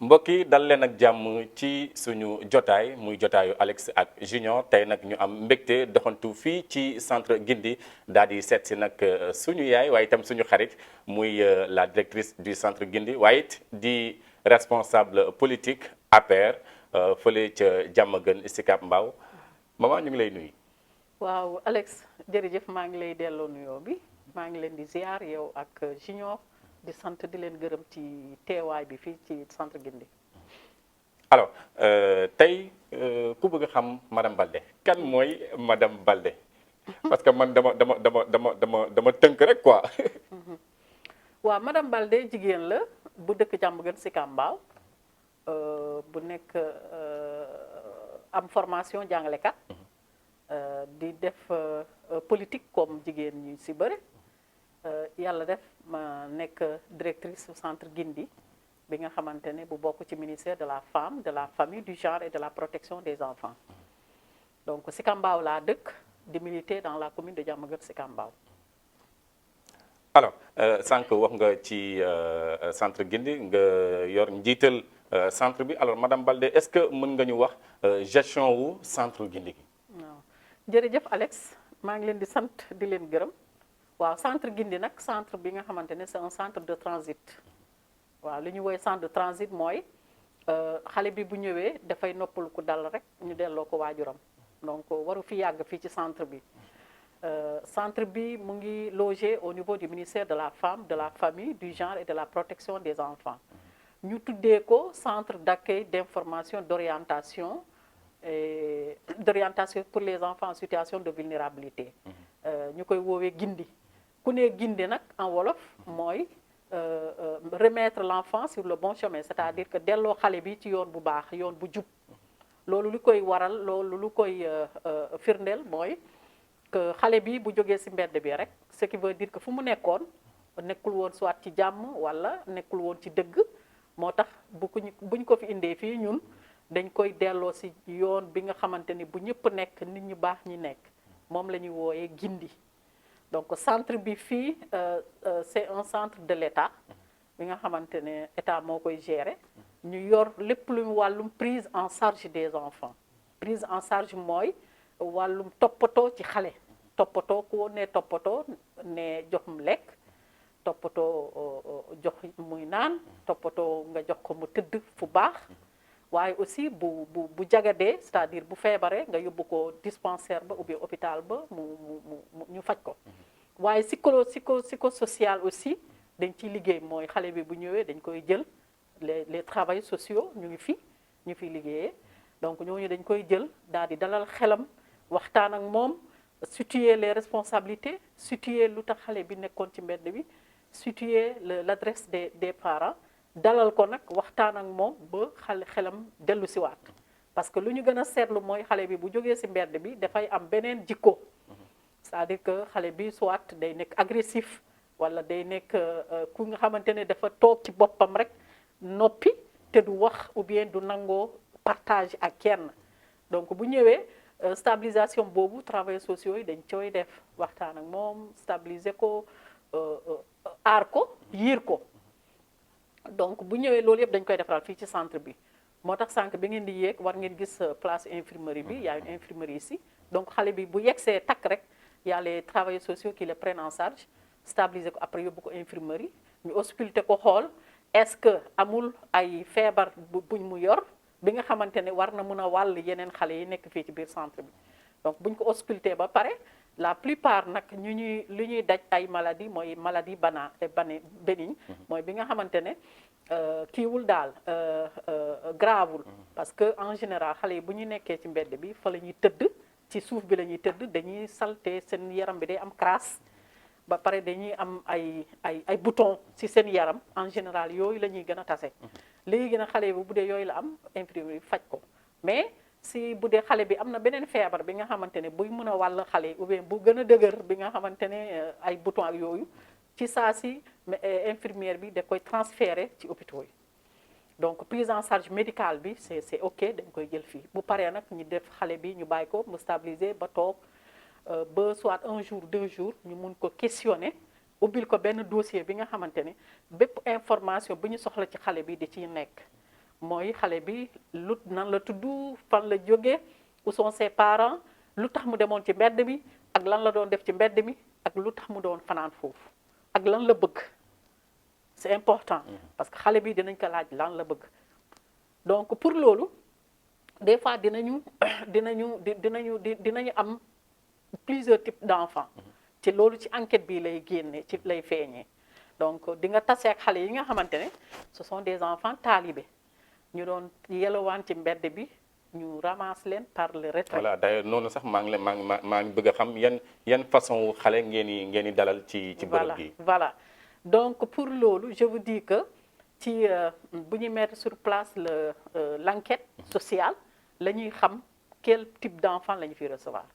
mbokk yi dal leen ak jàmm ci suñu jotaay muy jotaayu Alex ak Junior tey nag ñu am mbégte doxantu fii ci centre Guindi daal di seet si nag suñu yaay waaye itam suñu xarit muy la directrice du centre Guindi waaye it di responsable politique APR fële ca Diamaguène Sicap Mbao maman ñu ngi lay nuyu. waaw Alex jërëjëf maa ngi lay delloo nuyoo bi maa ngi leen di ziar yow ak Junior di sant di leen gërëm ci teewaay bi fii ci centre Guindi. alors tey ku bëgg a xam madame Balde kan mooy madame Balde parce que man dama tënk rek quoi. waaw madame Balde jigéen la bu dëkk Diamaguène Sicap Mbao bu nekk am formation jàngalekat. di def politique comme jigéen ñi ci bëri yàlla def ma nekk directrice du centre Guindi bi nga xamante ne bu bokk ci ministère de la femme de la famille du genre et de la protection des enfants donc Sicap Mbao laa dëkk di militer dans la commune de Diamaguène Sicap Mbao. alors sànq wax nga ci centre Guindi nga yor njiital centre bi alors madame Balde est-ce que mën nga ñu wax gestion wu centre Guindi gi. jërëjëf Alex maa ngi leen di sant di leen gërëm waaw centre Guindi nag centre bi nga xamante ne c'est un centre de transit waaw li ñu woowee centre de transit mooy xale bi bu ñëwee dafay noppalu ko dal rek ñu delloo ko waajuram donc waru fi yàgg fii ci centre bi centre bi mu ngi logé au niveau du ministère de la femme de la famille du genre et de la protection des enfants ñu tuddee ko centre d'accueil d'information d'orientation pour les enfants en situation de vulnérabilité ñu koy woowee Guindi ku ne Guindi nag en wolof mooy remettre l'enfant sur le bon chemin c'est-à-dire que delloo xale bi ci yoon bu baax yoon bu jub loolu lu koy waral loolu lu koy firndeel mooy que xale bi bu jógee ci mbedd bi rek ce qui veut dire que fu mu nekkoon nekkul woon soit ci jàmm walla nekkul woon ci dëgg moo tax buñ ko fi indee fii ñun dañ koy delloo ci yoon bi nga xamante ni bu ñëpp nekk nit ñu baax ñi nekk moom la ñuy wooyee Guindi donc centre bi fii c'est un centre de l'État bi nga xamante ne État moo koy gérer ñu yor lépp lu wàllum prise en charge des enfants prise en charge mooy wàllum toppatoo ci xale toppatoo ku ne toppatoo ne jox mu lekk toppatoo jox muy naan toppatoo nga jox ko mu tëdd fu baax waaye aussi bu jagadee c'est-à-dire bu feebaree nga yóbbu ko dispensaire ba ou bien hôpital ba mu ñu faj ko waaye psychosocial aussi dañ ciy liggéey mooy xale bi bu ñëwee dañ koy jël les travailleurs sociaux ñu ngi fi ñu fi liggéeyee donc ñooñu dañ koy jël daal di dalal xelam waxtaan ak moom situer les responsabilités situer lu tax xale bi nekkoon ci mbedd bi situer l'adresse des parents dalal ko nag waxtaan ak moom ba xelam dellu si waat parce que lu ñu gën a seetlu mooy xale bi bu jógee ci mbedd bi dafay am beneen jikko c'est-à-dire que xale bi soit day nekk agressif walla day nekk ku nga xamante ne dafa toog ci boppam rek noppi te du wax ou bien du nangoo partage ak kenn donc bu ñëwee stabilisation boobu travailleurs sociaux yi dañ koy def waxtaan ak moom stabiliser ko aar ko yiir ko donc bu ñëwee loolu yëpp dañ koy defaral fii ci centre bi moo tax sànq bi ngeen di yéeg war ngeen gis place infirmerie bi y a une infirmerie ici donc xale bi bu yegsee takk rek y a les travailleurs sociaux qui le prennent en charge stabiliser ko après yóbbu ko infirmerie ñu ausculter ko xool est-ce que amul ay feebar buñ mu yor bi nga xamante ne war na mën a wàll yeneen xale yi nekk fii ci biir centre bi donc buñ ko ausculter ba pare la plupart nag li ñuy daj ay maladie mooy maladie bénigne mooy bi nga xamante ne kiiwul daal gravul parce que en général xale yi bu ñu nekkee ci mbedd bi fa la ñuy tëdd ci suuf bi la ñuy tëdd dañuy salte seen yaram bi day am crasse ba pare dañuy am ay bouton ci seen yaram en général yooyu la ñuy gën a tase léegi nag xale bi bu dee yooyu la am infirmier faj ko mais si bu dee xale bi am na beneen feebar bi nga xamante ne buy mën a wàll xale yi ou bien bu gën a dëgër bi nga xamante ne ay bouton ak yooyu ci saa si infirmière bi da koy transférer ci hôpitaux yi donc prise en charge médicale bi c'est ok dañ koy jël fii bu paree nag ñu def xale bi ñu bàyyi ko mu stabiliser ba toog ba soit un jour 2 jours ñu mun ko questionner ubbil ko benn dossier bi nga xamante ne bépp information bu ñu soxla ci xale bi di ciy nekk mooy xale bi lu nan la tudd, fan la jóge, où sont ses parents, lu tax mu demoon ci mbedd mi ak lan la doon def ci mbedd mi ak lu tax mu doon fanaan foofu ak lan la bëgg. C'est important parce que xale bi dinañ ko laaj lan la bëgg. Donc pour loolu des fois dinañu am plusieurs types d'enfants. ci loolu ci enquête bi lay génne ci lay feeñee. Donc di nga tase ak xale yi nga xamante ne ce sont des enfants talibés ñu doon yelawaan ci mbedd bi ñu ramasse leen par le retrait. Voilà d'ailleurs noonu sax maa ngi bëgg a xam yan façon xale ngeen di dalal ci bërëb bi. Voilà donc pour loolu je vous dis que ci bu ñu mettre sur place l'enquête sociale la ñuy xam quel type d'enfant la ñu fi recevoir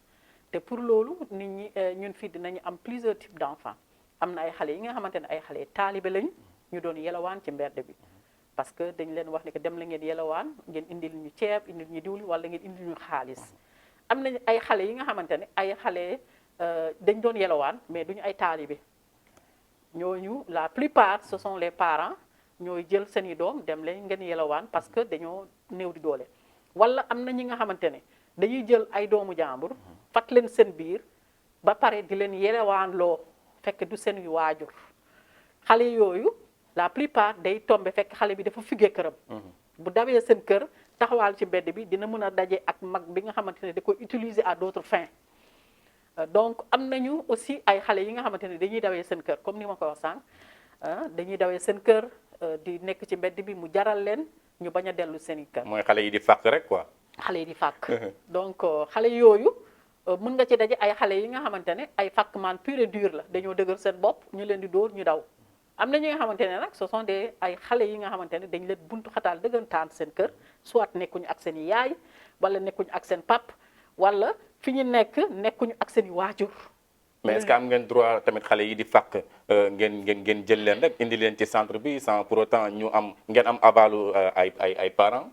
te pour loolu nit ñi ñun fii dinañu am plusieurs types d'enfants. am na ay xale yi nga xamante ne ay xale taalibe lañu ñu doon yelawaan ci mbedd bi parce que dañ leen wax ni que dem la ngeen yelawaan ngeen indil ñu ceeb indil ñu diwli wala ngeen indil ñu xaalis. am nañ ay xale yi nga xamante ne ay xale dañ doon yelawaan mais duñu ay taalibe ñooñu la plupart ce sont les parents ñooy jël seeni doom dem leen ngeen yelawaan parce que dañoo néew di doole. wala am na ñi nga xamante ne dañuy jël ay doomu jàmbur fat leen seen biir ba pare di leen yelawaan loo fekk du seen waajur xale yooyu la plupart day tombe fekk xale bi dafa fugee këram. bu dawee seen kër taxawaal ci mbedd bi dina mën a daje ak mag bi nga xamante ne da koy utiliser à d'autres fins. Donc am nañu aussi ay xale yi nga xamante ne dañuy dawee seen kër comme ni ma ko wax sànq dañuy dawee seen kër di nekk ci mbedd bi mu jaral leen ñu bañ a dellu seen i kër. mooy xale yi di fàq rek quoi. xale yi di fàq. Donc xale yooyu. mën nga ci daje ay xale yi nga xamante ne ay fàqman pur et dur la dañoo dëgër seen bopp ñu leen di dóor ñu daw am na ñi nga xamante ne nag ce sont des ay xale yi nga xamante ne dañ leen buntu xataal dëggantaan seen kër soit nekkuñu ak seen i yaay wala nekkuñu ak seen pap wala fi ñu nekkuñu ak seen i waajur. mais est-ce que am ngeen droit tamit xale yi di fàq ngeen jël leen rek indi leen ci centre bi sans pour autant ngeen am avalu ay parents.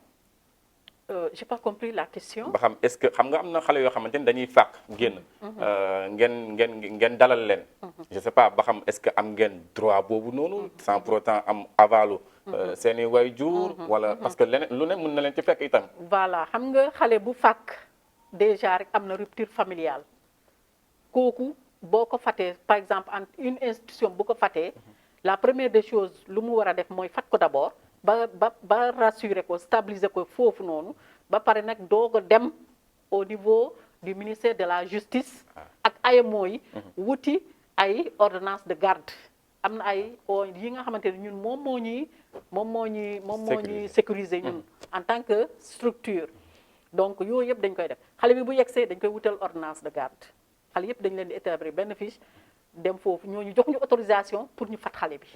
J'ai pas compris la question. ba xam est-ce que xam nga am na xale yoo xamante ni dañuy fàq génn. ngeen dalal leen. je sais pas ba xam est-ce que am ngeen droit boobu noonu. sans pour autant am avalu. seeni waajur wala parce que leneen lu ne mën na leen ci fekk itam. voilà xam nga xale bu fàq déjà rek am na rupture familiale kooku boo ko fatee par exemple en une institution bu ko fatee la première des choses lu mu war a def mooy fat ko d'abord. ba rassurer ko stabiliser ko foofu noonu ba pare nag doog a dem au niveau du ministère de la justice ak AMO yi wuti ay ordonnance de garde am na ay yi nga xamante ne ñun moom moo ñuy sécuriser ñun en tant que structure donc yooyu yëpp dañ koy def xale bi bu yegsee dañ koy wutal ordonnance de garde xale yëpp dañ leen di établir benn fiche dem foofu ñooñu jox ñu autorisation pour ñu fat xale bi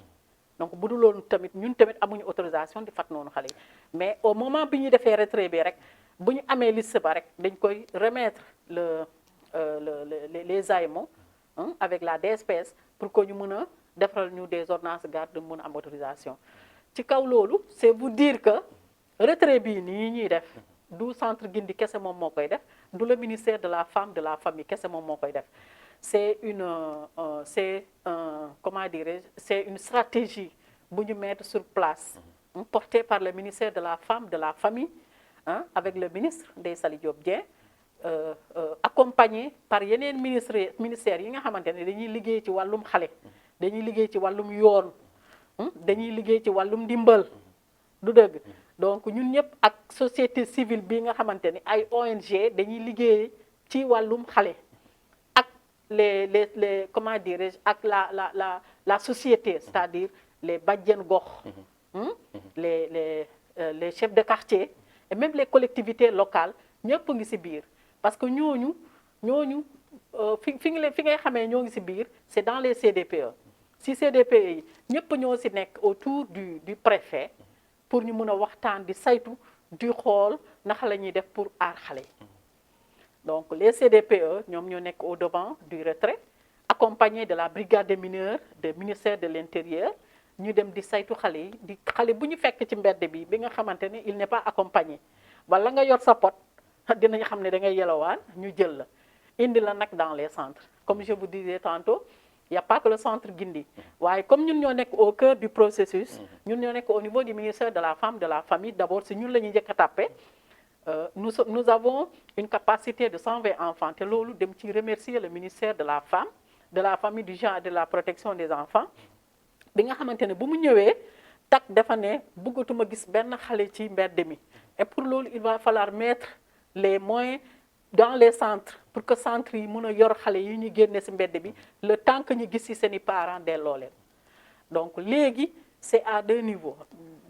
donc bu dul loolu tamit ñun tamit amuñu autorisation di fat noonu xale yi mais au moment bi ñu defee retrait bi rek bu ñu amee liste ba rek dañ koy remettre les AEMO avec la DSPS pour que ñu mën a defaral ñu des ordonnances de garde mën a am autorisation ci kaw loolu c'est vous dire que retrait bii nii ñuy def du centre Guindi kese moom moo koy def du le ministère de la femme de la famille kese moom moo koy def c'est comment dirais-je, c'est une stratégie bu ñu mettre sur place portée par le ministère de la femme de la famille avec le ministre Ndeye Saly Diop Dieng accompagné par yeneen ministères yi nga xamante ne dañuy liggéey ci wàllum xale dañuy liggéey ci wàllum yoon dañuy liggéey ci wàllum ndimbal du dëgg donc ñun ñëpp ak société civile bi nga xamante ni ay ONG dañuy liggéey ci wàllum xale les comment dirais-je ak la société c'est-à-dire les bajjen gox les chefs de quartier et même les collectivités locales ñëpp ngi ci biir parce que ñooñu fi ngay xamee ñoo ngi ci biir c'est dans les CDPE si CDPE yi ñëpp ñoo ci nekk autour du préfet pour ñu mën a waxtaan di saytu di xool naka la ñuy def pour aar xale yi. Donc les CDPE ñoom ñoo nekk au devant du retrait accompagnés de la brigade des mineurs du ministère de l'Intérieur ñu dem di saytu xale yi di xale bu ñu fekk ci mbedd bi nga xamante ne il n'est pas accompagné wala nga yor sa pot dinañ xam ne da ngay yelawaan ñu jël la indi la nag dans les centres comme je vous disais tantôt y a pas que le centre Guindi waaye comme ñun ñoo nekk au cœur du processus ñun ñoo nekk au niveau du ministère de la femme de la famille d'abord si ñun la ñuy njëkk a tàppe nous avons une capacité de 120 enfants te loolu dem ci remercier le ministère de la femme de la famille du genre et de la protection des enfants bi nga xamante ne bu mu ñëwee tak dafa ne bëggatuma gis benn xale ci mbedd mi et pour loolu il va falloir mettre les moyens dans les centres pour que centres yi mën a yor xale yi ñu génne ci mbedd bi le temps que ñu gis ci seeni parents delloo leen donc léegi c'est à deux niveaux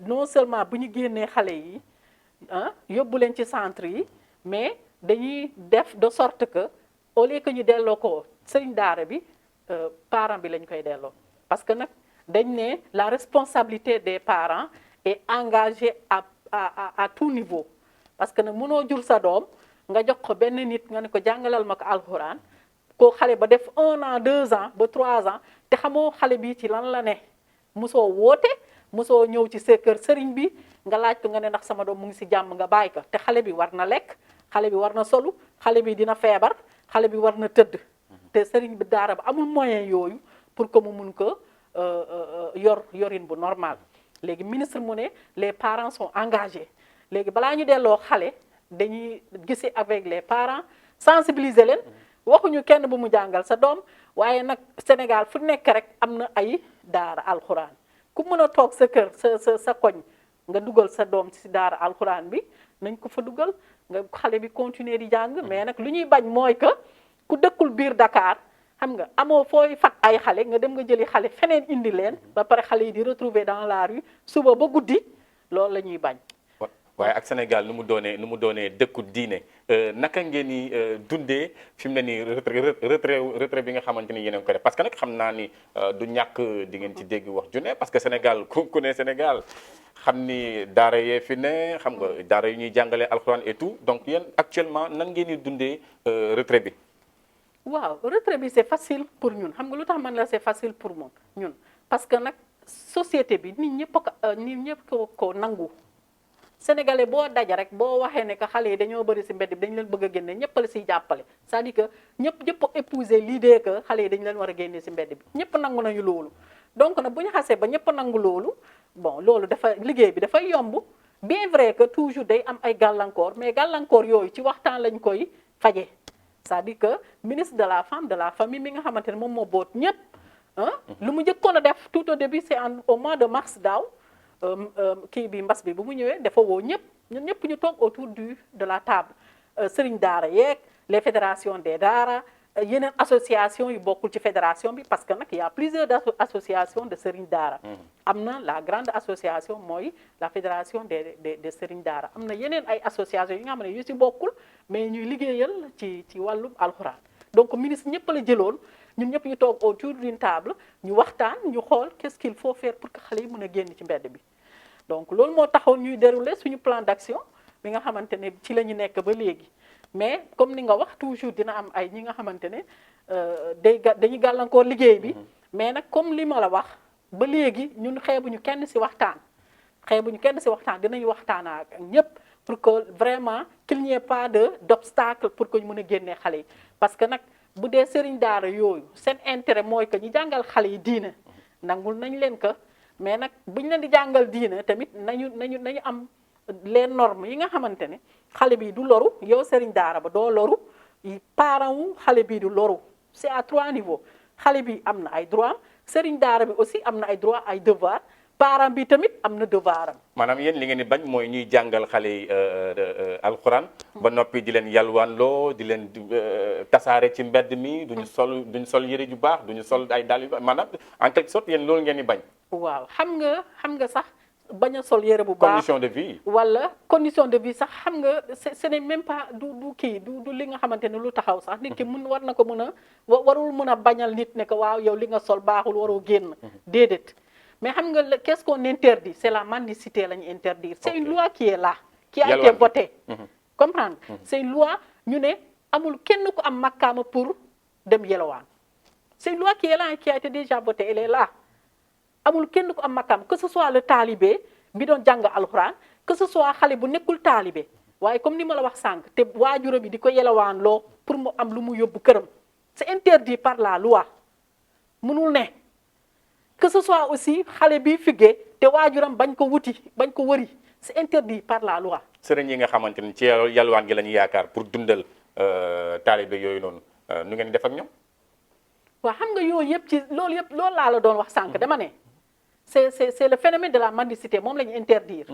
non seulement bu ñu génnee xale yi yóbbu leen ci centre yi mais dañuy def de sorte que au lieu que ñu delloo ko sëriñ daara bi parent bi lañ koy delloo parce que nag dañ ne la responsabilité des parents est engagée à tout niveau parce que nag mënoo jur sa doom nga jox ko benn nit nga ne ko jàngalal ma ko alxuraan koo xale ba def 1 an 2 ans ba 3 ans te xamoo xale bi ci lan la ne musoo woote musoo ñëw ci sa kër sëriñ bi nga laaj ko nga ne ndax sama doom mu ngi ci jàmm nga bàyyi ko te xale bi war na lekk xale bi war na solu xale bi dina feebar xale bi war na tëdd te sëriñ bi daara ba amul moyen yooyu pour que mu mun ko yorin bu normal léegi ministre mu ne les parents sont engagés léegi balaa ñu delloo xale dañuy gisi avec les parents sensibiliser leen waxuñu kenn bu mu jàngal sa doom waaye nag Sénégal fu nekk rek am na ay daara alxuraan ku mën a toog sa kër sa koñ nga dugal sa doom ci daara alxuraan bi nañ ko fa dugal nga xale bi continuer di jàng mais nag lu ñuy bañ mooy que ku dëkkul biir Dakar xam nga amoo fooy fat ay xale nga dem nga jëli xale feneen indi leen ba pare xale yi di retrouver dans la rue suba ba guddi loolu la ñuy bañ. waaye ak Sénégal nu mu doonee dëkku diine naka ngeen ni dundee fi mu ne nii retrait bi nga xamante ni yéen a ngi ko def parce que nag xam naa ni du ñàkk di ngeen ci dégg wax ju ne parce que Sénégal ku ne Sénégal xam ni daara yee fi ne xam nga daara yu ñuy jàngalee alxuraan et tout donc yéen actuellement nan ngeen di dundee retrait bi. waaw retrait bi c'est facile pour ñun xam nga lu tax man la c'est facile pour ñun parce que nag société bi nit ñëpp ko nangu. Sénégalais boo daja rek boo waxee ne que xale yi dañoo bëri ci mbedd bi dañu leen bëgg a génne ñëpp la ciy jàppale c'est-à-dire que ñëpp épouser l'idée que xale yi dañu leen war a génne ci mbedd bi ñëpp nangu nañu loolu donc nag bu ñu xasee ba ñëpp nangu loolu bon loolu dafa liggéey bi dafay yomb bien vrai que toujours day am ay gàllankoor mais gàllankoor yooyu ci waxtaan lañ koy faje c'est-à-dire que ministre de la femme de la famille mi nga xamante ne moom moo boot ñëpp lu mu njëkkoon a def tout au début c'est au mois de mars daaw kii bi mbas bi bu mu ñëwee dafa woo ñun ñëpp ñu toog autour de la table sëriñ daara yeeg les fédérations des daara yeneen association yu bokkul ci fédération bi parce que nag y a plusieurs associations de sëriñ daara am na la grande association mooy la fédération des sëriñ daara am na yeneen ay associations yi nga xam ne yu ci bokkul mais ñuy liggéeyal ci wàllum alxuraan donc ministre ñëpp la jëloon ñun ñëpp ñu toog autour d'une table ñu waxtaan ñu xool qu'est-ce qu'il faut faire pour que xale yi mën a génn ci mbedd bi donc loolu moo taxoon ñuy dérouler suñu plan d'action bi nga xamante ne ci la ñu nekk ba léegi mais comme ni nga wax toujours dina am ay ñi nga xamante ne dañuy gàllankoor liggéey bi mais nag comme li ma la wax ba léegi ñun xeebuñu kenn ci waxtaan dinañu waxtaan ak ñëpp pour que vraiment qu'il n'y ait pas d'obstacle pour que ñu mën a génnee xale yi parce que nag bu dee sëriñ daara yooyu seen intérêt mooy que ñu jàngal xale yi diine nangul nañ leen ko mais nag buñ leen di jàngal diine tamit nañu am les normes yi nga xamante ne xale bi du loru yow sëriñ daara ba doo loru parent wu xale bi du loru c'est à 3 niveaux xale bi am na ay droit sëriñ daara bi aussi am na ay droit ay devoir parent bi tamit am na devoir am. maanaam yéen li ngeen di bañ mooy ñuy jàngal xale yi alxuraan ba noppi di leen yalwaanloo di leen tasaare ci mbedd mi duñu sol yëre ju baax duñu sol ay dàll yu baax maanaam en quelque sorte yéen loolu ngeen di bañ. waaw xam nga sax bañ a sol yëre bu baax condition de vie. wala condition de vie sax xam nga ce n'est même pas du li nga xamante ne lu taxaw sax nit ki war na ko mën a warul mën a bañal nit ne que waaw yow li nga sol baaxul waroo génn déedéet. mais xam nga qu'est-ce qu'on interdit c'est la mendicité la ñu interdire c'est une loi qui est là qui a été votée comprendre c'est une loi ñu ne amul kenn ku am makkaama pour dem yelwaan c'est une loi qui est là qui a été déjà votée elle est là amul kenn ku am makkaama que ce soit le talibé bi doon jàng alxuraan que ce soit xale bu nekkul talibé waaye comme ni ma la wax sànq te waajuro bi di ko yelwaan loo pour mu am lu mu yóbbu këram c'est interdit par la loi mënul ne que ce soit aussi xale bi figgee te waajuram bañ ko wuti bañ ko wëri c'est interdit par la loi. sëriñ yi nga xamante ni ci yalwaan gi la ñu yaakaar pour dundal taalibe yooyu noonu nu ngeen def ak ñoom. waaw xam nga yooyu yëpp ci loolu yëpp loolu laa la doon wax sànq dama ne c'est le phénomène de la mendicité moom la ñu interdire.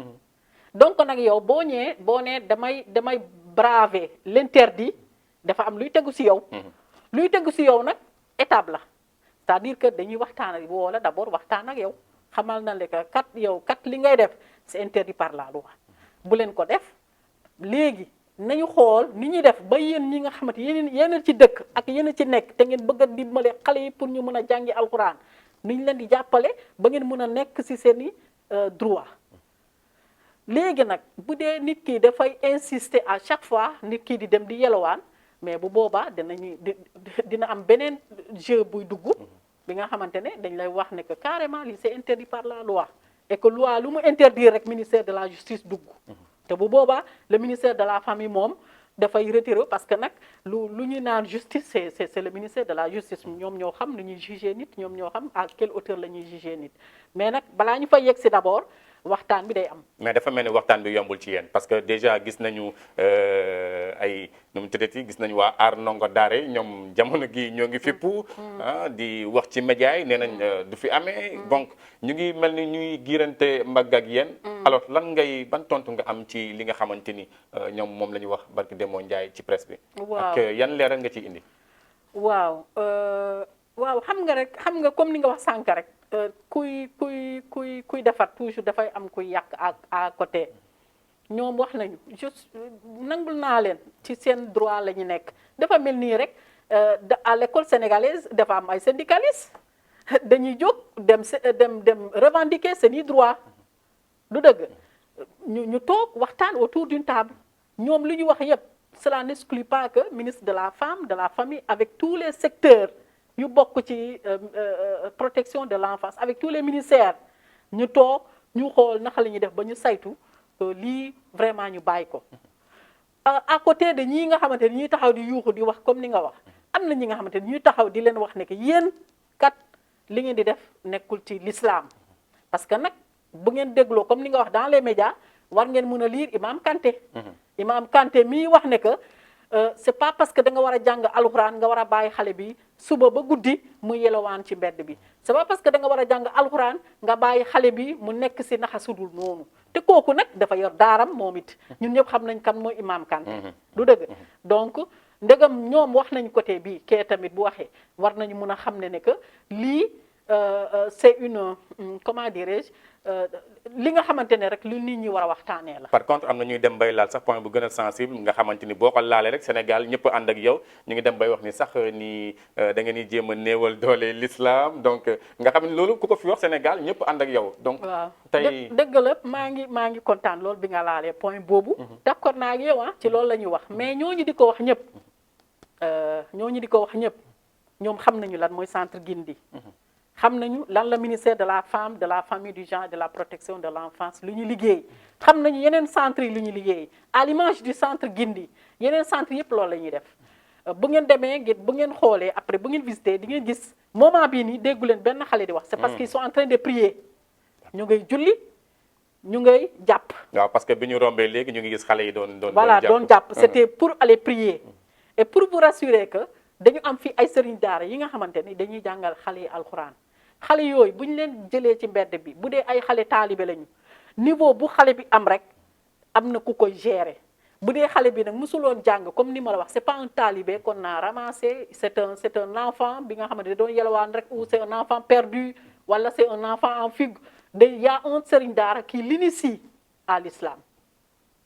donc nag yow boo nee damay braver l'interdit dafa am luy tegu si yow. luy tegu si yow nag étape la c'est-à-dire que dañuy waxtaan ak woo la d'abord waxtaan ak yow xamal na le que kat li ngay def c'est interdit par la loi bu leen ko def léegi nañu xool ni ñuy def ba yéen ñi nga xamante yéen ci dëkk ak yéen ci nekk te ngeen bëgg a dimbale xale yi pour ñu mën a jàngi alxuraan ni ñu leen di jàppale ba ngeen mën a nekk ci seeni droit léegi nag bu dee nit ki dafay insister à chaque fois nit ki di dem di yelwaan mais bu boobaa dina am beneen jeu buy dugg bi nga xamante ne dañ lay wax ne que carrément lii c'est interdit par la loi et que loi lu mu interdire rek ministère de la justice dugg te bu boobaa le ministère de la famille moom dafay retirer parce que nag lu ñuy naan justice c'est le ministère de la justice ñoom ñoo xam nu ñuy juger nit ñoom ñoo xam à quelle hauteur la ñuy juger nit mais nag balaa ñu fay yegg si d'abord waxtaan bi day am. mais dafa mel ni waxtaan bi yombul ci yéen parce que déjà gis nañu ay nu mu tuddati gis nañu waa aar ndongo daare ñoom jamono gi ñoo ngi fippu di wax ci média yi nee nañ du fi amee donc ñu ngi mel ni ñuy giirante mbagg ak yéen. alors ban tontu nga am ci li nga xamante ni ñoom moom la ñu wax barki Demba Ndiaye ci presse bi. waaw ak yan leeral nga ciy indi. waaw xam nga comme ni nga wax sànq rek. kuy defar toujours dafay am kuy yàq à côté ñoom wax nañu juste nangul naa leen ci seen droit la ñu nekk dafa mel nii rek à l'école sénégalaise dafa am ay syndicalistes dañuy jóg dem revendiquer seeni droit du dëgg ñu toog waxtaan autour d'une table ñoom lu ñu wax yépp cela n'exclut pas que ministre de la femme de la famille avec tous les secteurs yu bokk ci protection de l'enfance avec tous les ministères ñu toog ñu xool naka la ñuy def ba ñu saytu lii vraiment ñu bàyyi ko à côté de ñii nga xamante ni ñuy taxaw di yuuxu di wax comme ni nga wax am na ñi nga xamante ni ñuy taxaw di leen wax ne que yéen kat li ngeen di def nekkul ci l'islam parce que nag bu ngeen dégloo comme ni nga wax dans les médias war ngeen mën a lire Imam Kanté Imam Kanté mii wax ne que c'est pas parce que da nga war a jàng alxuraan nga war a bàyyi xale bi suba ba guddi mu yelawaan ci mbedd bi c'est pas parce que da nga war a jàng alxuraan nga bàyyi xale bi mu nekk si naxa sudul noonu te kooku nag dafa yor daaram moom it ñun ñëpp xam nañ kan mooy Imam Kanté du dëgg donc ndegam ñoom wax nañ côté bi kee tamit bu waxee war nañu mën a xam ne que lii c'est une comment dirais-je li nga xamante ne rek lu nit ñi war a waxtaanee la. par contre am na ñuy dem bay laal sax point bu gën a sensible nga xamante ni boo ko laalee rek Sénégal ñëpp ànd ak yow ñu ngi dem bay wax ni sax ni da ngeen di jéem a néewal doole l'islam donc nga xam ne loolu ku ko fi wax Sénégal ñëpp ànd ak yow. donc waaw tey dëgg la maa ngi kontaan loolu bi nga laalee point boobu. d'accord naa ak yow ci loolu la ñuy wax mais ñooñu di ko wax ñëpp ñoom xam nañu lan mooy centre Guindi. xam nañu lan la ministère de la femme de la famille du genre et de la protection de l'enfance lu ñu liggéey xam nañu yeneen centres yi lu ñu liggéey à l'image du centre Guindi yeneen centres yëpp loolu la ñuy def bu ngeen demee bu ngeen xoolee après bu ngeen visité di ngeen gis moment bii nii déggu leen benn xale di wax c'est parce qu'ils sont en train de prier ñu ngay julli ñu ngay jàpp. waaw parce que bi ñu rombee léegi ñu ngi gis xale yi doon jàpp c'était pour aller prier et pour vous rassurer que dañu am fi ay sëriñ daara yi nga xamante ni dañuy jàngal xale yi alxuraan xale yooyu bu ñu leen jëlee ci mbedd bi bu dee ay xale taalibe lañu niveau bu xale bi am rek am na ku koy gérer bu dee xale bi nag mësuloon jàng comme ni ma la wax c'est pas un talibé qu'on a ramassé c'est un enfant bi nga xamante ne doon yelwaan rek ou c'est un enfant perdu wala c'est un enfant en fugue il y a un sëriñ daara qui l'initie à l'islam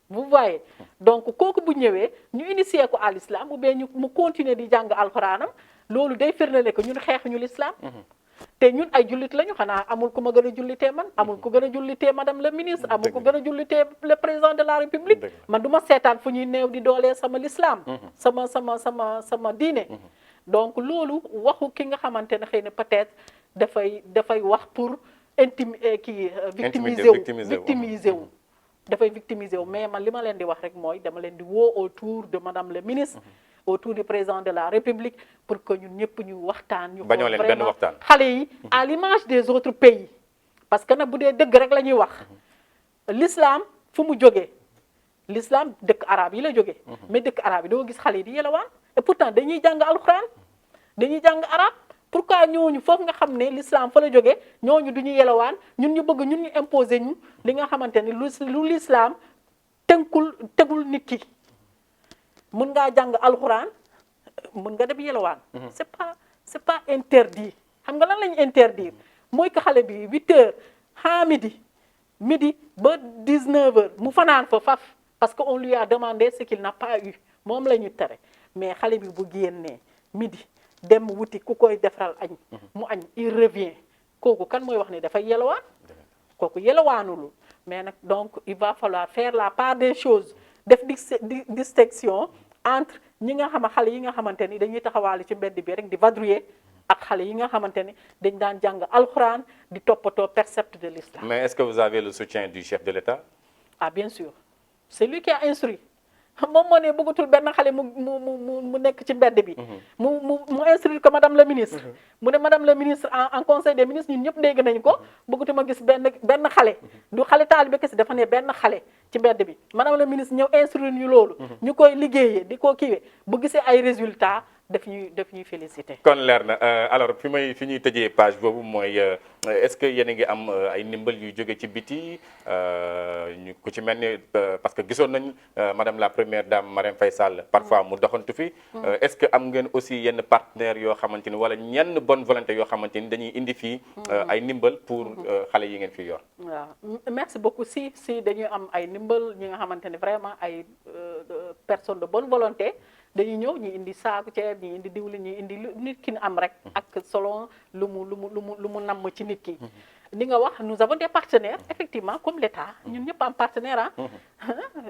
vous voyez donc kooku bu ñëwee ñu initier ko à l'islam ou bien mu continuer di jàng alxuraanam loolu day firndeel ko ñun xeexuñu l'islam te ñun ay jullit lañu xanaa amul ku ma gën a jullitee man amul ku gën a jullitee madame le ministre amul ku gën a jullitee le président de la république man du ma seetaan fu ñuy néew di doolee sama l'islam sama diine donc loolu waxu ki nga xamante ne xëy na peut-être dafay wax pour victimiser wu dafay victimiser wu mais man li ma leen di wax rek mooy dama leen di woo autour de madame le ministre autour du président de la République pour que ñun ñëpp ñu waxtaan. ñu bañoo leen benn waxtaan xale yi à l'image des autres pays. parce que nag bu dee dëgg rek la ñuy wax l'islam fu mu jógee l'islam dëkk arabe yi la jógee. mais dëkk arabe yi doo gis xale yi di yelawaan et pourtant dañuy jàng alxuraan dañuy jàng arabe. pourquoi ñooñu foofu nga xam ne l'islam fa la jógee ñooñu du ñu yelawaan ñun ñu bëgg ñun ñu imposer ñu li nga xamante ni lu l'islam tegul nit ki mun ngaa jàng alxuraan mun nga dem yelawaan. c'est pas interdit xam nga lan lañu interdire mooy que xale bi 8h à midi ba 19h mu fanaan fa faf parce que on lui a demandé ce qu'il n'a pas eu moom la ñu tere mais xale bi bu génnee midi. dem wuti ku koy defaral añ mu añ il revient kooku kan mooy wax ni dafay yelawaan kooku yelawaanulu mais nag donc il va falloir faire la part des choses def distinction entre ñi nga xale yi nga xamante ni dañuy taxawaale ci mbedd bi rek di vadrouiller ak xale yi nga xamante ni dañ daan jàng alxuraan di toppatoo préceptes de l'islam. Mais est-ce que vous avez le soutien du chef de l'État? Ah bien sûr c'est lui qui a instruit. moom moo ne bëggatul benn xale mu nekk ci mbedd bi. mu instruire que madame la ministre. mu ne madame la ministre en conseil des ministres ñun ñëpp dégg nañu ko bëggatuma gis benn xale. du xale taalibe kese dafa ne benn xale ci mbedd bi madame la ministre ñëw instruire ñu loolu. ñu koy liggéeyee di ko kiiwee bu gisee ay résultats daf ñuy féliciter. kon leer na alors fi ñuy tëjee page boobu mooy est-ce que yéen a ngi am ay ndimbal yuy jóge ci biti ñu ku ci mel ni parce que gisoon nañ madame la première dame Marème Faye Sall parfois mu doxantu fi. est-ce que am ngeen aussi yenn partenaires yoo xamante ni wala ñenn bonne volonté yoo xamante ni dañuy indi fii ay ndimbal pour xale yi ngeen fi yor. waaw merci beaucoup si dañuy am ay ndimbal ñi nga xamante ni vraiment ay personnes de bonne volonté. dañuy ñëw ñu indi saaku ceeb ñu indi diwlin ñu indi nit ki am rek ak selon lu mu namm ci nit ki. ni nga wax nous avons des partenaires effectivement comme l'État ñun ñëpp am partenaire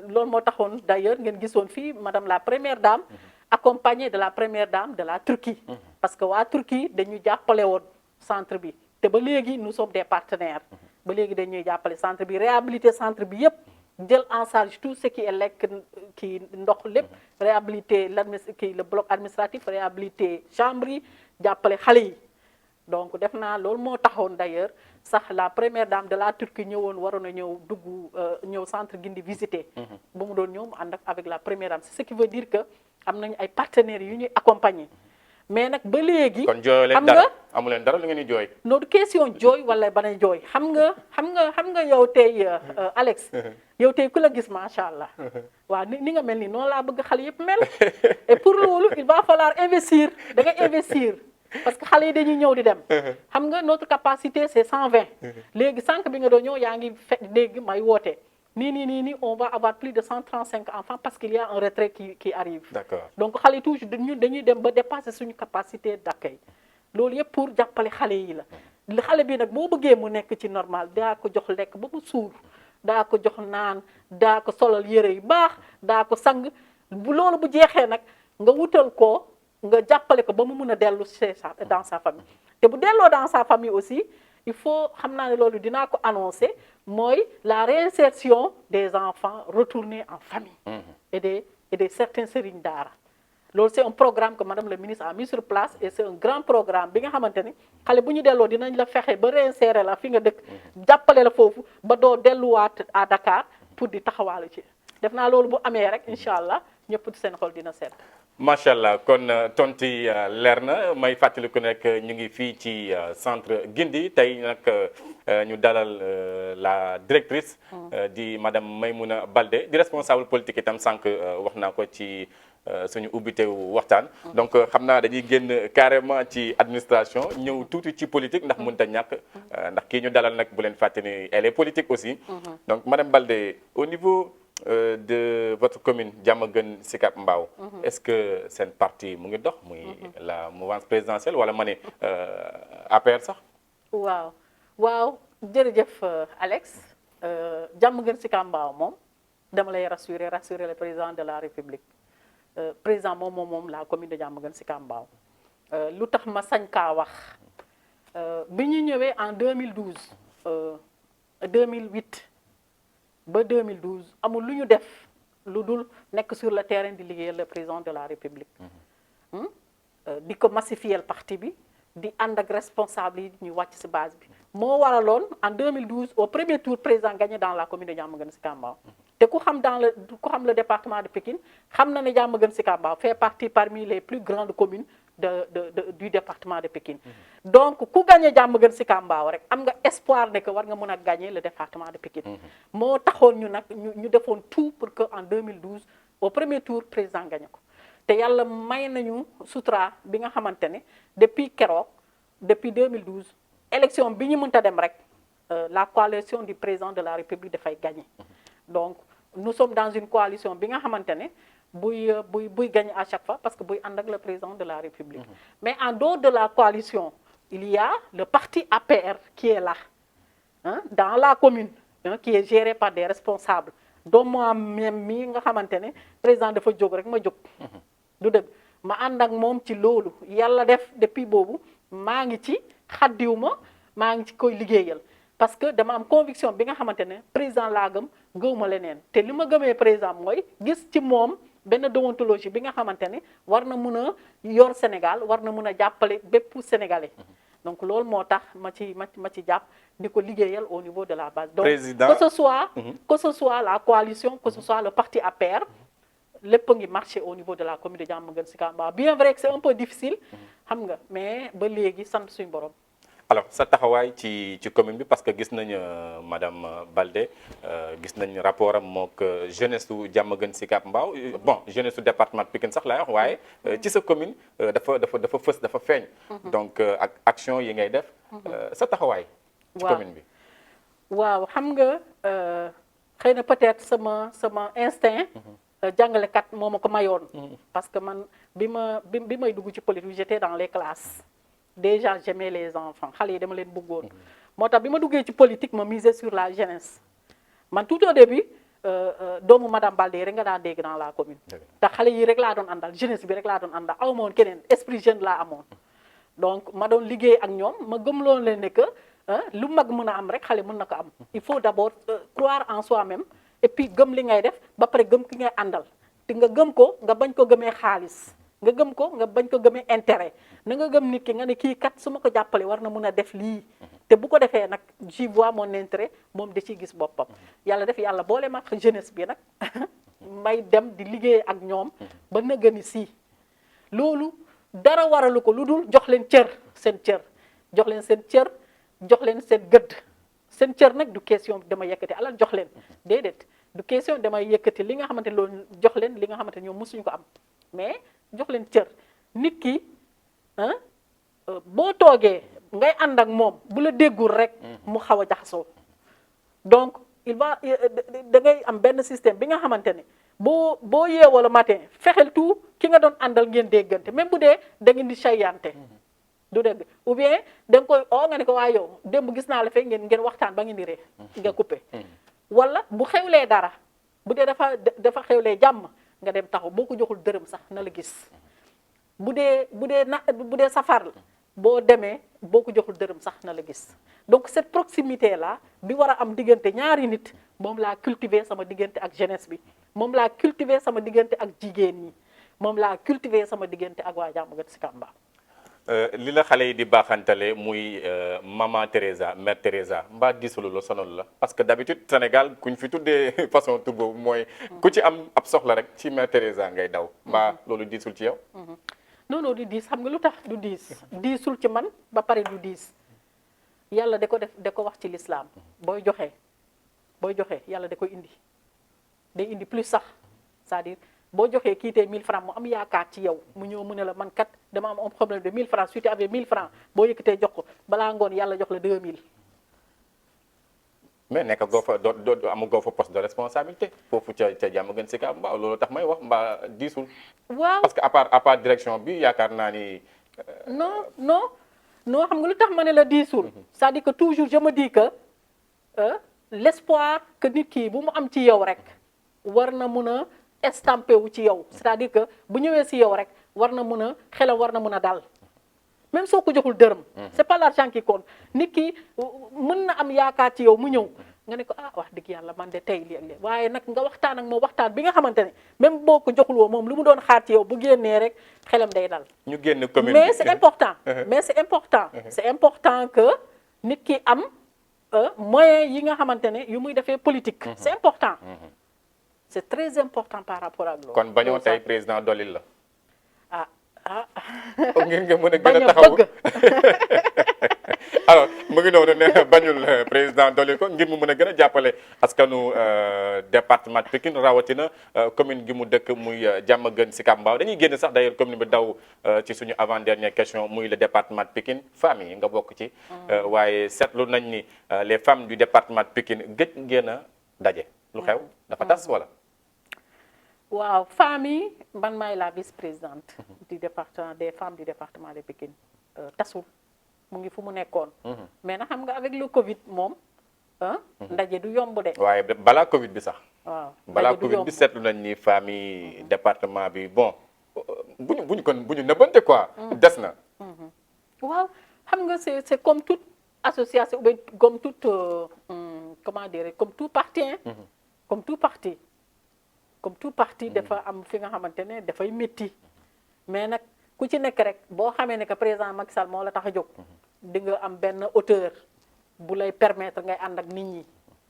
loolu moo taxoon d'ailleurs ngeen gisoon fii madame la première dame accompagnée de la première dame de la Turquie. parce que waa Turquie dañu jàppale woon centre bi te ba léegi nous sommes des partenaires. ba léegi dañuy jàppale centre bi réhabiliter centre bi yëpp. jël en charge tout ce qui est lekk kii ndox lépp réhabiliter le bloc administratif réhabiliter chambre yi jàppale xale yi donc def naa loolu moo taxoon d'ailleurs sax la première dame de la Turquie ñëwoon waroon a ñëw centre Guindi visiter. ba mu doon ñëw mu ànd avec la première dame c'est ce qui veut dire que am nañu ay partenaires yu ñuy accompagner mais nag ba léegi. kon jooyoo leen dara amu leen dara lu ngeen di jooy. notre question jooy wala bana jooy xam nga yow tey Alex. yow tey ku la gis macha allah. waaw ni nga mel ni noonu laa bëgg xale yëpp mel. et pour loolu il va falloir investir da ngay investir parce que xale yi dañuy ñëw di dem. xam nga notre capacité c'est 120. léegi sànq bi nga doon ñëw yaa ngi dégg may woote. nii on va avoir plus de 135 enfants parce qu'il y a un retrait qui arrive. D'accord. Donc xale yi toujours dañuy dem ba dépasser suñu capacité d'accueil loolu yëpp pour jàppale xale yi la xale bi nag boo bëggee mu nekk ci normal daa ko jox lekk ba mu suur daa ko jox naan daa ko solal yére yu baax daa ko sang loolu bu jeexee nag nga wutal ko nga jàppale ko ba mu mun a dellu dans sa famille te bu delloo dans sa famille aussi il faut xam naa ne loolu dinaa ko annoncer mooy la réinsertion des enfants retournés en famille. et des certains sëriñ daara loolu c'est un programme que madame la ministre a mis sur place et c'est un grand programme bi nga xamante ni xale bu ñu delloo dinañ la fexe ba réinsérer la fi nga dëkk jàppale la foofu ba doo delluwaat à Dakar pour di taxawaalu ci def naa loolu bu amee rek incha allah ñëpp seen xol dina sedd. macha allah kon tonti leer na may fàttaliku nekk ñu ngi fii ci centre Guindi tey nag ñu dalal la directrice. di madame Maymouna Baldé di responsable politique itam sànq wax naa ko ci suñu ubbitewu waxtaan. donc xam naa dañuy génn carrément ci administration ñëw tuuti ci politique ndax mënut a ñàkk. ndax kii ñu dalal nag bu leen fàtte ni elle est politique aussi. donc madame Baldé au niveau. De votre commune Diamaguène Sicap Mbao. Est-ce que seen parti mu ngi dox muy la mouvance présidentielle wala ma ne APR sax. waaw jërëjëf Alex Diamaguène Sicap Mbao moom dama lay rassurer le président de la République président moom la commune de Diamaguène Sicap Mbao lu tax ma sañ kaa wax bi ñu ñëwee en 2012 2008 ba 2012 amul lu ñu def lu dul nekk sur le terrain di liggéeyal le président de la République. di ko massifier parti bi di ànd ak responsable yi ñu wàcc ci base bi moo waraloon en 2012 au premier tour président gagné dans la commune de Diamaguène Sicap Mbao te ku xam le département de Pikine xam na ne Diamaguène Sicap Mbao fait partie parmi les plus grandes communes du département de Pikine. donc ku gagné Diamaguène Sicap Mbao rek am nga espoir ne que war nga mën a gagner le département de Pikine. moo taxoon ñu nag ñu defoon tout pour que en 2012 au premier tour président gagné ko. te yàlla may nañu sutura bi nga xamante ne depuis keroog depuis 2012 élection bi ñu mënta dem rek la coalition du président de la République dafay gagner. donc nous sommes dans une coalition bi nga xamante ne buy gagner à chaque fois parce que buy ànd ak le président de la République. mais en dehors de la coalition il y a le parti APR qui est là dans la commune qui est géré par des responsables dont moi-même mi nga xamante ne président dafa jóg rek ma jóg. du dëgg ma ànd ak moom ci loolu yàlla def depuis boobu maa ngi ci xaddiw maa ngi ci koy liggéeyal parce que dama am conviction bi nga xamante ne président laa gëw ma leneen te li ma gëmee président mooy gis ci moom benn déontologie bi nga xamante ne war na mun a yor Sénégal war na mun a jàppale bépp sénégalais donc loolu moo tax ma ci jàpp di ko liggéeyal au niveau de la base. donc que ce soit la coalition que ce soit le parti APR. lépp ngi marché au niveau de la commune de Diamaguène Sicap Mbao bien vrai que c'est un peu difficile xam nga mais ba léegi sant suñu borom. alors sa taxawaay ci commune bi parce que gis nañ madame Baldé gis nañ rapport am mook jeunesse su Diamaguène Sicap Mbao bon jeunesse su département Pikine sax laay wax waaye ci sa commune dafa fës dafa feeñ. donc ak action yi ngay def. sa taxawaay. ci commune bi. waaw xam nga xëy na peut-être sama instinct. jàngalekat moo ma ko mayoon. parce que man bi may dugg ci politique j'étais dans les classes déjà j'aimais les enfants xale yi dama leen bëggoon. moo tax bi ma duggee ci politique ma miser sur la jeunesse man tout au début doomu madame Baldé rek nga daan dégg dans la commune. te xale yi rek laa doon àndal jeunesse bi rek laa doon àndal aw ma woon keneen esprit jeune laa amoon. donc ma doon liggéey ak ñoom ma gëmloon leen ne que lu mag mën a am rek xale mën na ko am. il faut d'abord croire en soi-même. et puis gëm li ngay def ba pare gëm ki ngay àndal te nga gëm ko nga bañ ko gëmee xaalis nga gëm ko nga bañ ko gëmee intérêt na nga gëm nit ki nga ne kii kat su ma ko jàppale war na mun a def lii te bu ko defee nag j'y vois mon intérêt moom da ciy gis boppam yàlla def yàlla boole ma jeunesse bi nag may dem di liggéey ak ñoom ba na gëni si loolu dara waralu ko lu dul jox leen seen cër jox leen seen cër jox leen seen gëdd seen cër nag du question dama yëkkati alal jox leen déedéet du question damay yëkkati li nga xamante ne loolu jox leen li nga xamante ne ñoom mosuñu ko am mais jox leen cër nit ki boo toogee ngay ànd ak moom bu la déggul rek mu xaw a jaxasoo donc da ngay am benn système bi nga xamante ne boo yeewoo le matin fexeel tout ki nga doon àndal ngeen déggante même bu dee da ngeen di sayante du dëgg ou bien da nga koy nga ne ko waa yow démb gis naa la fekk ngeen waxtaan ba ngeen di ree nga coupé wala bu xewlee dara bu dee dafa xewlee jàmm nga dem taxaw boo ko joxul dërëm sax na la gis bu dee safar la boo demee boo ko joxul dërëm sax na la gis donc cette proximité là bi war a am diggante ñaari nit moom laa cultiver sama diggante ak jeunesse bi moom laa cultiver sama diggante ak jigéen ñi moom laa cultiver sama diggante ak waa Diamaguène Sicap Mbao li la xale yi di baaxantale muy maman Teresa mère Teresa mbaa diisalu la sonal la parce que d'habitude Sénégal kuñ fi tuddee façon tur boobu mooy ku ci am ab soxla rek ci mère Teresa ngay daw mbaa loolu diisul ci yow. non du diis xam nga lu tax du diisul ci man ba pare du diis yàlla da ko wax ci l'islam booy joxe yàlla da koy indi day indi plus sax c'est-à-dire boo joxee kii tey 1000 francs mu am yaakaar ci yow mu ñëw mu ne la man kat dama am un problème de 1000 francs su tu avais 1000 francs boo yëkkatee jox ko balaa ngoon yàlla jox la 2000. mais nekk goo fa doo amagoo fa poste de responsabilité foofu ca Diamaguène Sicap Mbao loolu tax may wax mbaa diisul. waaw parce que à part direction bi yaakaar naa ni. non xam nga lu tax ma ne la diisul. c'est-à-dire que toujours je me dis que l'espoir que nit ki bu mu am ci yow rek war na mun a estampé wu ci yow c'est-à-dire que bu ñëwee si yow rek war na mun a xelam war na mun a dal même soo ko joxul dërëm c'est pas l'argent qui compte nit ki mën na am yaakaar ci yow mu ñëw nga ne ko ah wax dëgg yàlla man de tey lii ak lii waaye nag nga waxtaan ak moom waxtaan bi nga xamante ne même boo ko joxuloo moom lu mu doon xaar ci yow bu génnee rek xelam day dal. ñu génn commune mais c'est important. mais c'est important. c'est important que nit ki am moyen yi nga xamante ne yu muy defee politique. c'est important. c'est très important par rapport ak loolu. kon bañoo tey président dolli la. ah. ngir nga mën a gën a taxawu alors mu ngi noonu ne bañul président dolli ko ngir mu mën a gën a jàppale askanu département Pikine rawatina commune gi mu dëkk muy Diamaguène Sicap Mbao dañuy génn sax d'ailleurs commune bi daw ci suñu avant dernière question muy le département Pikine femmes yi nga bokk ci. waaye seetlu nañ ni les femmes du département Pikine gëj ngeen a daje. lu xew dafa tas wala. waaw femmes yi man maay la vice-présidente du département des femmes du département de Pikine tasul mu ngi fu mu nekkoon. mais na xam nga avec le Covid moom ndaje du yomb de. waaye balaa Covid bi sax. waaw balaa Covid bi seetlu nañ ni femmes yi département bi bon bu ñu nëbbante quoi. des na. waaw xam nga c'est comme toute association ou bien comme toute comment dire comme tout parti. comme tout parti. comme tout parti dafa am fi nga xamante ne dafay métti mais nag ku ci nekk rek boo xamee ne que président Macky Sall moo la tax a jóg di nga am benn hauteur bu lay permettre ngay ànd ak nit ñi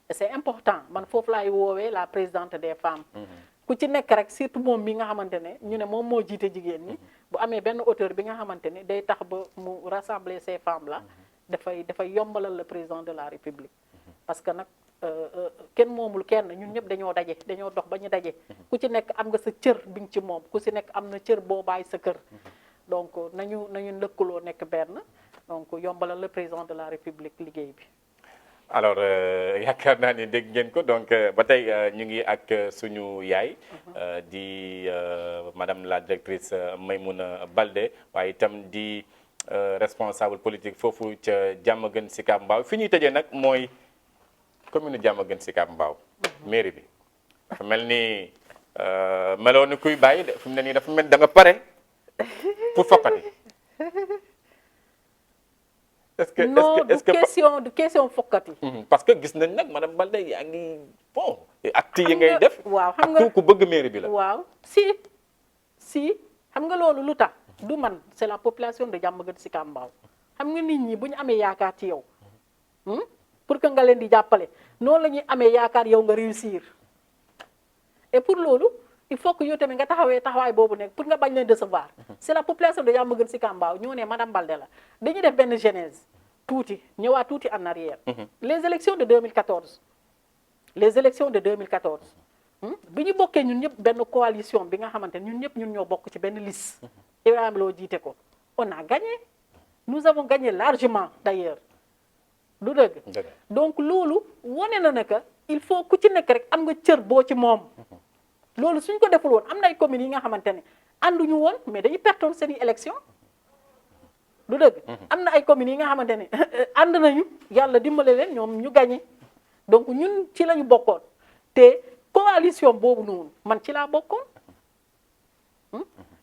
et c'est important man foofu laay woowee la présidente des femmes ku ci nekk rek surtout moom mi nga xamante ne ñu ne moom moo jiite jigéen ñi bu amee benn hauteur bi nga xamante ne day tax ba mu rassembler ces femmes là dafay yombalal le président de la République parce que nag kenn moomul kenn ñun ñëpp dañoo dox ba ñu daje ku ci nekk am nga sa cër bi nga ci moom ku ci nekk am na cër boo bàyyi sa kër donc nañu lëkkaloo nekk benn donc yombalal le président de la République liggéey bi. alors yaakaar naa ni dégg ngeen ko donc ba tey ñu ngi ak suñu yaay di madame la directrice Maymouna Baldé waaye itam di responsable politique foofu ca Diamaguène Sicap Mbao fi ñuy tëjee nag mooy commune Diamaguène Sicap Mbao mairie bi dafa mel ni meloo ni kuy bàyyi de fi mu ne nii dafa mel da nga pare pour fokkati non du question fokkati parce que gis nañ nag madame Baldé yaa ngi bon acte yi ngay def waaw xam nga ku bëgg mairie bi la waaw si xam nga loolu lu tax du man c'est la population de Diamaguène Sicap Mbao xam nga nit ñi bu ñu amee yaakaar ci yow pour que nga leen di jàppale noonu la ñuy amee yaakaar yow nga réussir et pour loolu il faut que yow tamit nga taxawaay boobu nekk pour nga bañ leen décevoir c'est la population de Diamaguène Sicap Mbao ñoo ne madame Baldé la dañuy def benn genèse tuuti ñëwaat tuuti en arrière les élections de 2014 bi ñu bokkee ñun ñëpp benn coalition bi nga xamante ne ñun ñoo bokk ci benn liste Ibrahima Lo jiite ko on a gagné nous avons gagné largement d'ailleurs du dëgg donc loolu wane na ne que il faut ku ci nekk rek am nga cër boo ci moom loolu suñ ko deful woon am na ay communes yi nga xamante ne ànduñu woon mais dañuy pertoon seen i élection du dëgg am na ay communes yi nga xamante ne ànd nañu yàlla dimbale leen ñoom ñu gagné donc ñun ci lañu bokkoon te coalition boobu noonu man ci laa bokkoon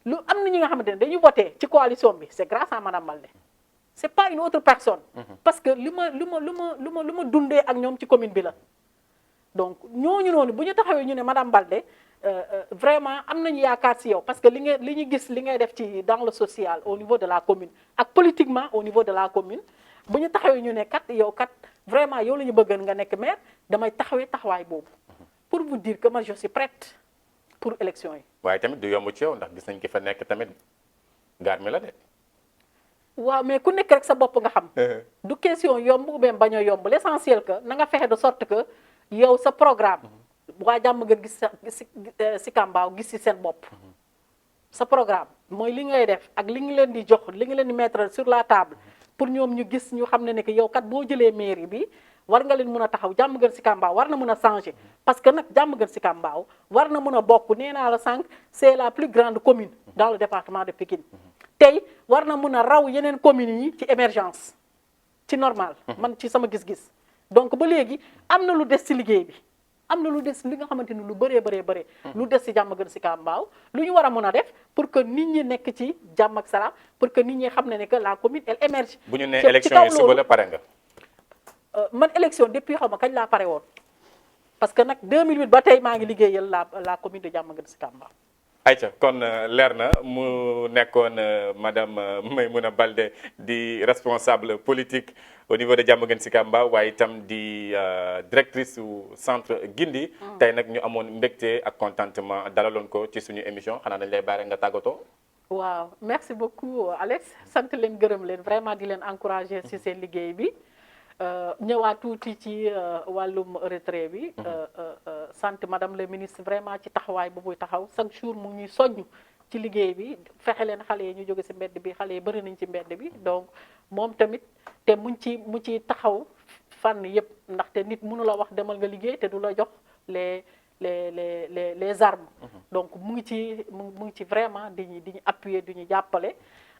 lu am na ñi nga xamante ne dañuy voté ci coalition bi c'est grâce à madame Baldé c'est pas une autre personne parce que lu ma dundee ak ñoom ci commune bi la donc ñooñu noonu bu ñu taxawee ñu ne madame Baldé vraiment am nañu yaakaar ci yow parce que li ñu gis li ngay def ci dans le social au niveau de la commune ak politiquement au niveau de la commune bu ñu taxawee ñu ne kat yow kat vraiment yow la ñu bëgg nga nekk maire damay taxawaay boobu pour vous dire que moi je suis prête pour élection yi. waaye tamit du yomb ci yow ndax gis nañ ki fa nekk tamit gaar mi la de. waaw mais ku nekk rek sa bopp nga xam. du question yomb ou bien bañ a yomb l'essentiel que na nga fexe de sorte que yow sa programme. waa Diamaguène Sicap Mbao gis ci seen bopp. sa programme mooy li ngay def ak li nga leen di jox li nga leen di mettre sur la table pour ñoom ñu gis ñu xam ne que yow kat boo jëlee mairie bi war nga leen mën a taxaw Diamaguène Sicap Mbao war na mën a changer parce que nag Diamaguène Sicap Mbao war na mën a bokk nee naa la sànq c'est la plus grande commune dans le département de Pikine tey war na mën a raw yeneen communes yi ci émergence ci normal man ci sama gis-gis donc ba léegi am na lu des ci liggéey bi am na lu des li nga xamante ni lu bëree lu des ci Diamaguène Sicap Mbao lu ñu war a mën a def pour que nit ñi nekk ci jàmm ak salaam pour que nit ñi xam ne que la commune elle émerge. bu ñu nee élection yi suba la pare nga. man élection depuis xaw ma kañ laa pare woon parce que nag 2008 ba tey maa ngi liggéeyal la commune de Diamaguène Sicap Mbao. ayca kon leer na mu nekkoon madame Maïmouna Baldé di responsable politique au niveau de Diamaguène Sicap Mbao waaye itam di directrice su centre Gindi. tey nag ñu amoon mbégte ak contentement dalaloon ko ci suñu émission xanaa dañ lay bàyyi nga tàggatoo. waaw merci beaucoup Alex sant leen gërëm leen vraiment di leen encourager ci seen liggéey bi. ñëwaat tuuti ci wàllum retrait bi sant madame le ministre vraiment ci taxawaay bu muy taxaw chaque jour mu ñuy soññ ci liggéey bi fexe leen xale yi ñu jóge ci mbedd bi xale yi bëri nañ ci mbedd bi donc moom tamit te mu ci taxaw fànn yëpp ndaxte nit mënu la wax demal nga liggéey te du la jox les armes donc mu ngi ci vraiment di ñu appuyer di ñu jàppale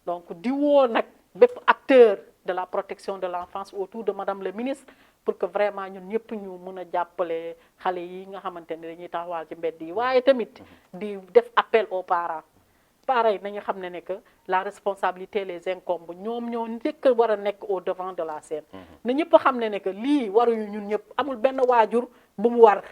donc di woo nag bépp acteur de la protection de l'enfance autour de madame le ministre pour que vraiment ñun ñëpp ñu mën a jàppale xale yi nga xamante ne dañuy taxawal ci mbedd yi waaye tamit di def appel aux parents yi nañu xam ne que la responsabilité les incombe ñoom ñoo njëkk a war a nekk au devant de la scène na ñëpp xam ne que lii waruñu ñun ñëpp amul benn waajur bu mu war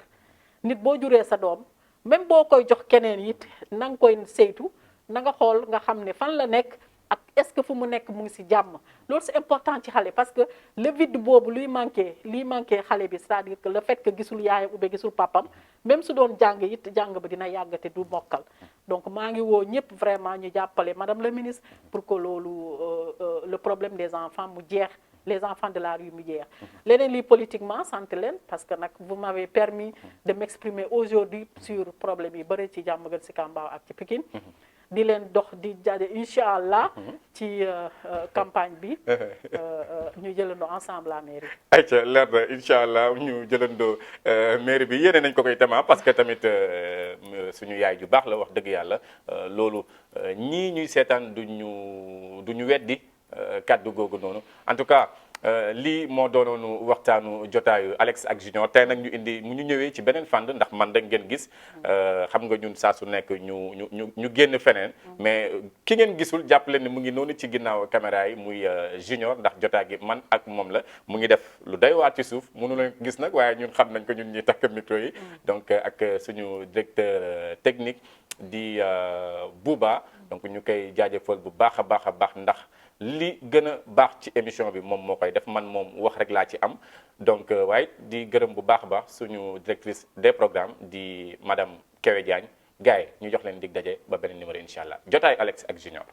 nit boo juree sa doom même boo koy jox keneen it na nga koy saytu na nga xool nga xam ne fan la nekk ak est-ce que fu mu nekk mu ngi ci jàmm loolu c'est important ci xale parce que le vide boobu liy manqué xale bi c'est-à-dire que le fait que gisul yaayam ou bien gisul papam même su doon jàng it jàng ba dina yàggate du mokkal donc maa ngi woo ñëpp vraiment ñu jàppale madame la ministre pour que loolu le problème des enfants mu jeex les enfants de la rue mu jeex leneen lii politiquement sant leen parce que nag vous m'avez permis de m'exprimer aujourd'hui sur problème yi bëri ci Diamaguène Sicap Mbao ak ci Pikine di leen dox di jaade incha allah ci campagne bi ñu jëlandoo ensemble la mairie. ayca leer na incha allah ñu jëlandoo mairie bi yéene nañ ko koy tema parce que tamit suñu yaay ju baax la wax dëgg yàlla loolu ñii ñuy seetaan du ñu weddi kàddu googu noonu en tout cas. lii moo doonoonu waxtaanu jotaayu Alex ak Junior tey nag ñu indi mu ñu ñëwee ci beneen fànn ndax man da ngeen gis xam nga ñun saa su nekk ñu génn feneen mais ki ngeen gisul jàpp leen ni mu ngi noonu ci ginnaaw caméra yi muy Junior ndax jotaay gi man ak moom la mu ngi def lu doy waar ci suuf mënu leen gis nag waaye ñun xam nañ ko ñun ñuy takk micro yi donc ak suñu directeur technique di Bouba donc ñu koy jaajëfal bu baax a baax ndax li gën a baax ci émission bi moom moo koy def man moom wax rek laa ci am donc waaye di gërëm bu baax a baax suñu directrice des programmes di madame Kewe Diagne gars yi ñu jox leen dig daje ba beneen numéro incha allah jotaay Alex ak Junior.